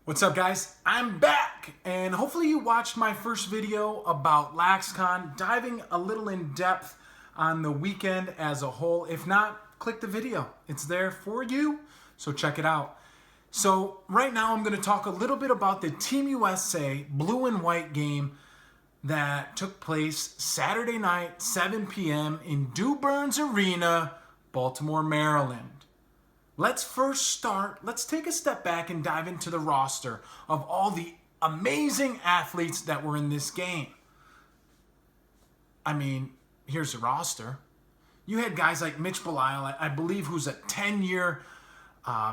What's up, guys? I'm back, and hopefully you watched my first video about LaxCon, diving a little in depth on the weekend as a whole. If not, click the video. It's there for you, so check it out. So right now I'm going to talk a little bit about the Team USA blue and white game that took place Saturday night, 7 p.m. in Dew Burns Arena, Baltimore, Maryland. Let's take a step back and dive into the roster of all the amazing athletes that were in this game. I mean, here's the roster. You had guys like Mitch Belisle, I believe, who's a 10-year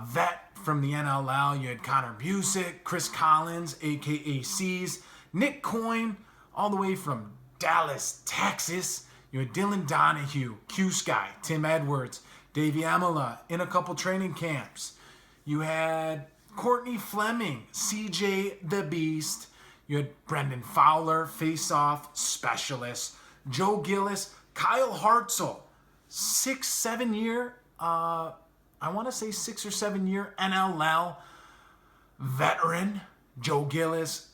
vet from the NLL. You had Connor Busick, Chris Collins, a.k.a. C's, Nick Coyne, all the way from Dallas, Texas. You had Dylan Donahue, Q-Sky, Tim Edwards, Davey Amala in a couple training camps. You had Courtney Fleming, CJ the Beast. You had Brendan Fowler, face-off specialist. Joe Gillis, Kyle Hartzell, 6 or 7 year NLL veteran. Joe Gillis.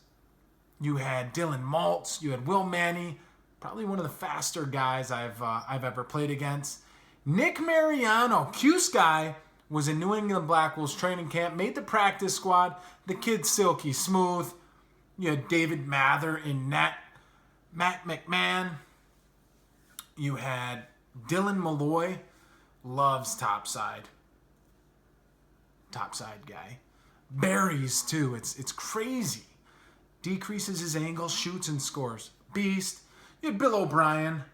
You had Dylan Maltz. You had Will Manny, probably one of the faster guys I've ever played against. Nick Mariano, Q-Sky, was in New England Black Wolves training camp, made the practice squad. The kid's silky smooth. You had David Mather in net. Matt McMahon. You had Dylan Malloy, loves topside. Topside guy. Berries, too. It's crazy. Decreases his angle, shoots and scores. Beast. You had Bill O'Brien.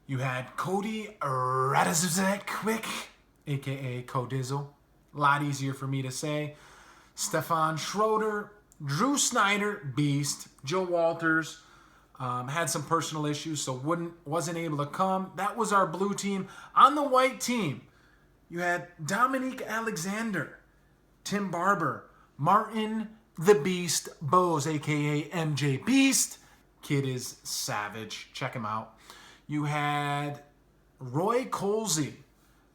You had Cody Radizek, a.k.a. Codizzle. A lot easier for me to say. Stefan Schroeder, Drew Snyder, Beast. Joe Walters had some personal issues, so wasn't able to come. That was our blue team. On the white team, you had Dominique Alexander, Tim Barber, Martin the Beast Bose, a.k.a. MJ Beast. Kid is savage. Check him out. You had Roy Colsey,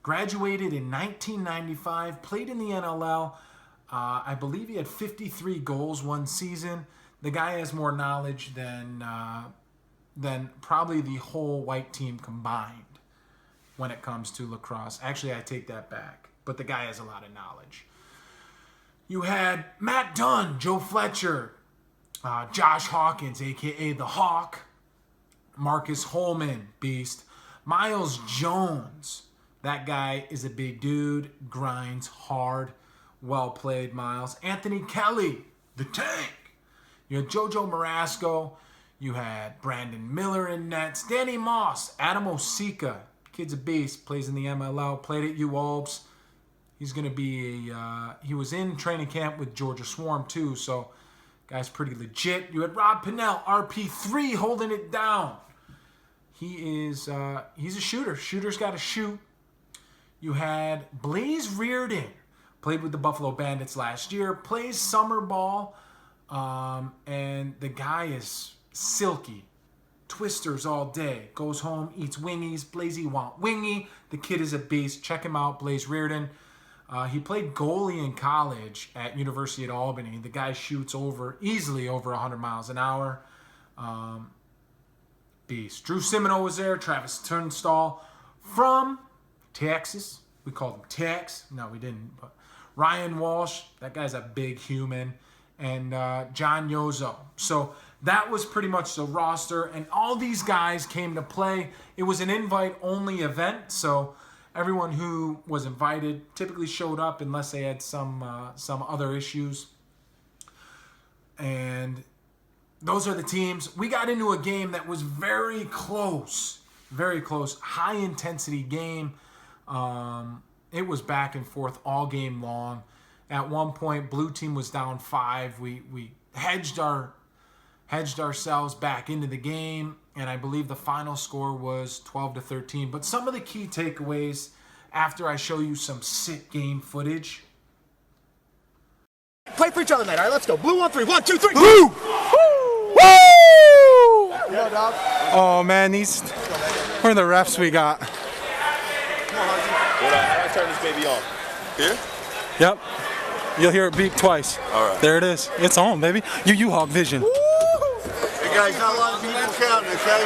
graduated in 1995, played in the NLL. I believe he had 53 goals one season. The guy has more knowledge than probably the whole white team combined when it comes to lacrosse. Actually, I take that back, but the guy has a lot of knowledge. You had Matt Dunn, Joe Fletcher, Josh Hawkins, a.k.a. The Hawk, Marcus Holman, Beast. Miles Jones. That guy is a big dude. Grinds hard. Well played, Miles. Anthony Kelly, the Tank. You had Jojo Marasco. You had Brandon Miller in nets. Danny Moss. Adam Osika. Kid's a beast. Plays in the MLL. Played at UHWK. He's going to be he was in training camp with Georgia Swarm too, so guy's pretty legit. You had Rob Pinnell, RP3, holding it down. He's a shooter. Shooter's got to shoot. You had Blaze Reardon, played with the Buffalo Bandits last year, plays summer ball, and the guy is silky. Twisters all day. Goes home, eats wingies. Blazy want wingy. The kid is a beast. Check him out, Blaze Reardon. He played goalie in college at University at Albany. The guy shoots easily over 100 miles an hour. Beast. Drew Simino was there. Travis Turnstall from Texas. We called him Tex. No, we didn't. But Ryan Walsh. That guy's a big human. And John Yozo. So that was pretty much the roster. And all these guys came to play. It was an invite-only event. So everyone who was invited typically showed up unless they had some other issues. And those are the teams. We got into a game that was very close. Very close. High-intensity game. It was back and forth all game long. At one point, blue team was down 5. We hedged ourselves back into the game, and I believe the final score was 12-13. But some of the key takeaways after I show you some sick game footage. Play for each other, man. All right, let's go. Blue on 3. 1, 2, 3. Blue! Woo! Yo, dog. Oh, man, where are the refs we got? Come on, Hudson. How do I turn this baby on? Here? Yep. You'll hear it beep twice. All right. There it is. It's on, baby. UHWK vision. Hey guys, not a lot of people counting, okay?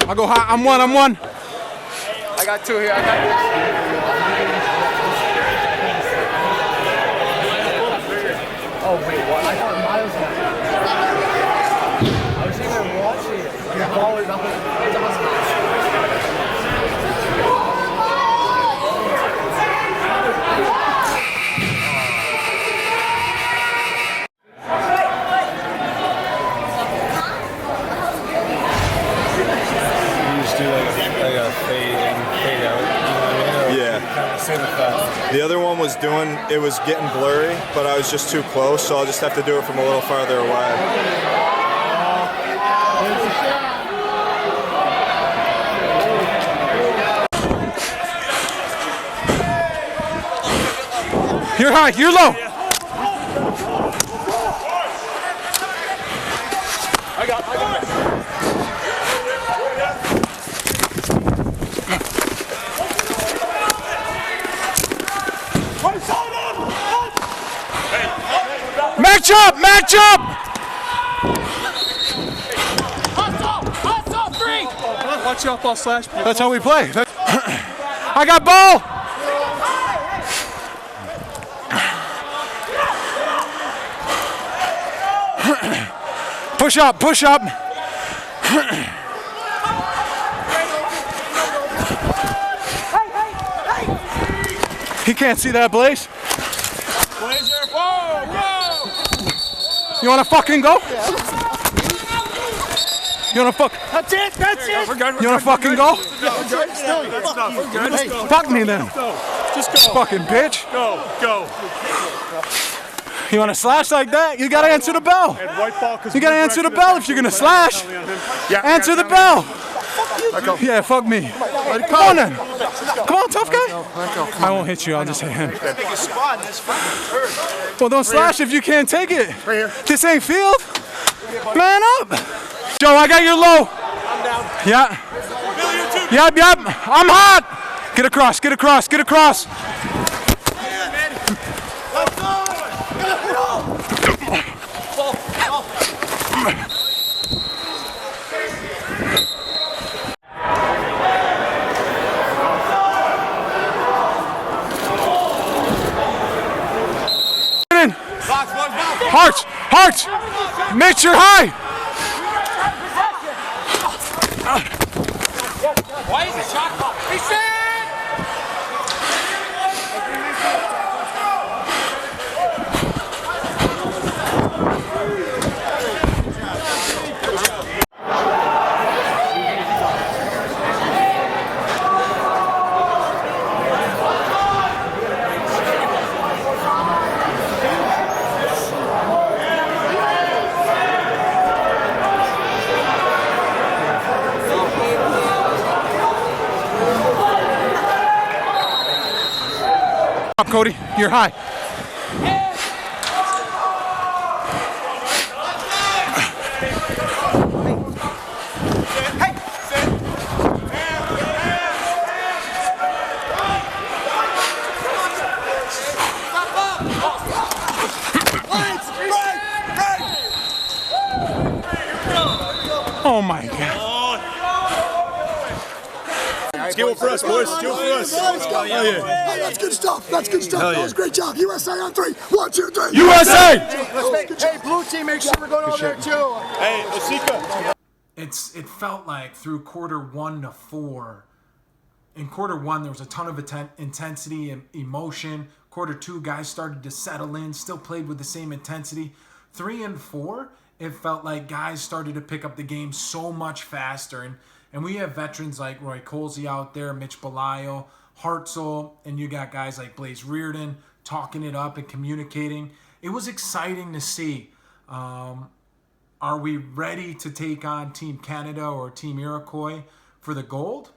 I'll go high. I'm one. I got 2 here. I got Oh wait, what? I thought Miles had it. I was sitting there watching it. The ball is up. It's almost The other one was it was getting blurry, but I was just too close, so I'll just have to do it from a little farther away. You're high. You're low. I got it. Match up! Hustle, free! Watch out, ball slash. That's how we play. I got ball! Push up! He can't see that, Blaze. You wanna fucking go? You wanna fuck? That's it! You wanna fucking go? Hey, Fuck me then. just go. Fucking bitch. Go. You wanna slash like that? You gotta answer the bell. You gotta answer the bell if you're gonna slash. Answer the bell. Yeah, fuck me. Come on then. Come on, tough guy. I won't hit you, I'll just hit him. Well, don't slash if you can't take it. This ain't field. Man up. Joe, I got your low. Yeah. Yep. I'm hot. Get across. Hearts! Make sure high! Why is it shot clock? Up, Cody. You're high. Oh my God. Skill for us, boys. Skill for us. Hey, that's good stuff. That was a great job. USA on 3. 1, 2, 3. USA! Hey, blue team, make sure we're going over there too. Hey, Osika. It felt like through quarter 1 to 4. In quarter 1, there was a ton of intensity and emotion. Quarter 2, guys started to settle in, still played with the same intensity. 3 and 4, it felt like guys started to pick up the game so much faster. And we have veterans like Roy Colsey out there, Mitch Belial, Hartzell, and you got guys like Blaze Reardon talking it up and communicating. It was exciting to see. Are we ready to take on Team Canada or Team Iroquois for the gold?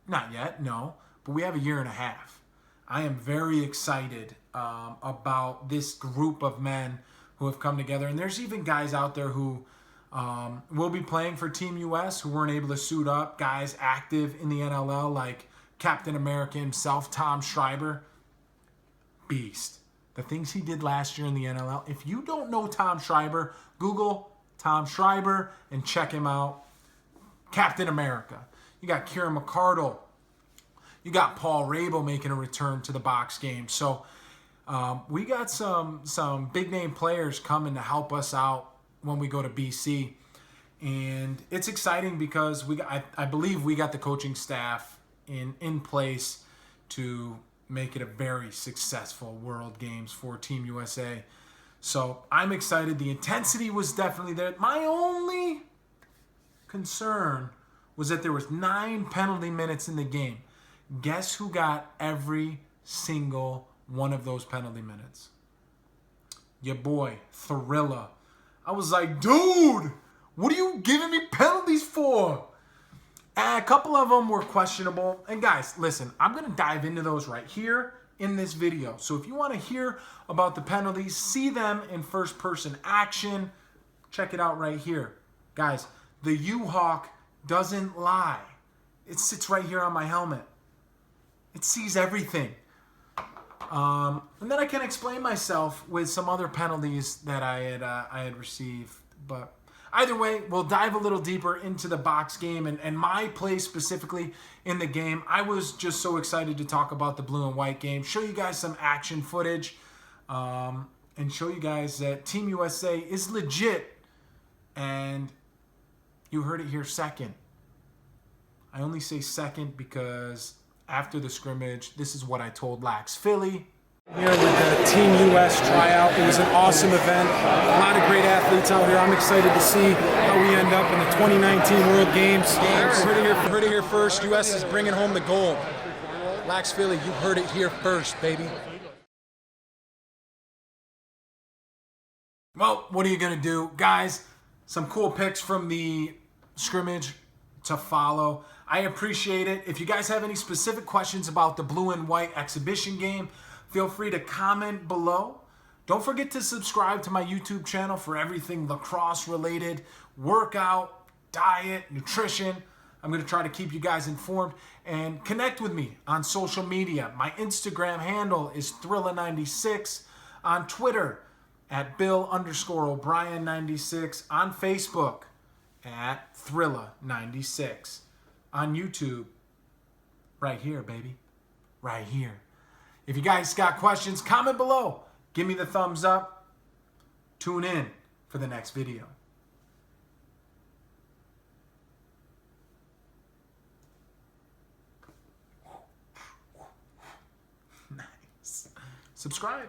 Not yet, no. But we have a year and a half. I am very excited about this group of men who have come together. And there's even guys out there who will be playing for Team US who weren't able to suit up. Guys active in the NLL like Captain America himself, Tom Schreiber. beast. The things he did last year in the NLL. If you don't know Tom Schreiber, Google Tom Schreiber and check him out. Captain America. You got Kieran McCardle. You got Paul Rabel making a return to the box game. So we got some big name players coming to help us out when we go to BC. And it's exciting because I believe we got the coaching staff in place to make it a very successful World Games for Team USA. So I'm excited. The intensity was definitely there. My only concern was that there was 9 penalty minutes in the game. Guess who got every single one of those penalty minutes? Your boy, Thrilla. I was like, dude, what are you giving me penalties for? And a couple of them were questionable. And guys, listen, I'm going to dive into those right here in this video. So if you want to hear about the penalties, see them in first-person action, check it out right here. Guys, the UHWK doesn't lie. It sits right here on my helmet. It sees everything. And then I can explain myself with some other penalties that I had received. But either way, we'll dive a little deeper into the box game and my play specifically in the game. I was just so excited to talk about the blue and white game, show you guys some action footage, and show you guys that Team USA is legit. And you heard it here second. I only say second because after the scrimmage, this is what I told Lax Philly. Here with the Team US tryout. It was an awesome event. A lot of great athletes out here. I'm excited to see how we end up in the 2019 World Games. Heard it here first. US is bringing home the gold. Lax Philly, you heard it here first, baby. Well, what are you going to do? Guys, some cool pics from the scrimmage to follow. I appreciate it. If you guys have any specific questions about the blue and white exhibition game, feel free to comment below. Don't forget to subscribe to my YouTube channel for everything lacrosse related, workout, diet, nutrition. I'm going to try to keep you guys informed and connect with me on social media. My Instagram handle is Thrilla96, on Twitter at Bill_O'Brien96, on Facebook at Thrilla96, on YouTube, right here, baby, right here. If you guys got questions, comment below. Give me the thumbs up. Tune in for the next video. Nice. Subscribe.